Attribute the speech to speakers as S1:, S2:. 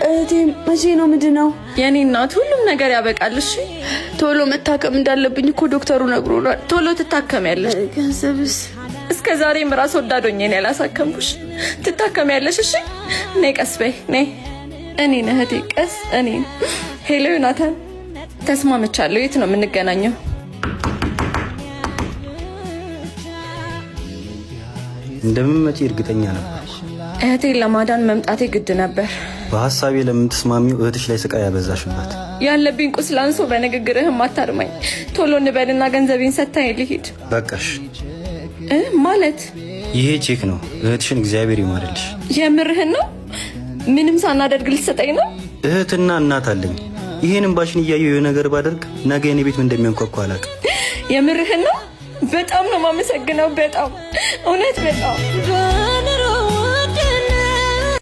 S1: እህቴ መቼ ነው ምንድነው?
S2: የኔ እናት ሁሉም ነገር ያበቃል። እሺ
S1: ቶሎ መታከም እንዳለብኝ እኮ ዶክተሩ ነግሮናል።
S2: ቶሎ ትታከሚያለሽ።
S1: ገንዘብስ?
S2: እስከ ዛሬም ራስ ወዳዶኝ ነው ያላሳከምኩሽ። ትታከሚያለሽ። እሺ ነይ፣ ቀስ በይ ነይ። እኔን እህቴ ቀስ እኔን። ሄሎ ዮናታን፣ ተስማምቻለሁ። የት ነው የምንገናኘው?
S3: እንደምመጪ እርግጠኛ ነበር።
S2: እህቴን ለማዳን መምጣቴ ግድ ነበር።
S3: በሐሳቤ ለምትስማሚው እህትሽ ላይ ስቃይ ያበዛሽባት።
S2: ያለብኝ ቁስል አንሶ በንግግርህም አታርማኝ። ቶሎ እንበልና ገንዘቤን ሰጥተኸኝ ልሂድ።
S3: በቃሽ
S2: ማለት
S3: ይሄ ቼክ ነው። እህትሽን እግዚአብሔር ይማርልሽ።
S2: የምርህን ነው? ምንም ሳናደርግ ልትሰጠኝ ነው?
S3: እህትና እናት አለኝ። ይሄን እንባሽን እያየሁ የሆነ ነገር ባደርግ ነገ የኔ ቤት ምን እንደሚያንኳኳ አላውቅም።
S2: የምርህን ነው? በጣም ነው የማመሰግነው። በጣም እውነት በጣም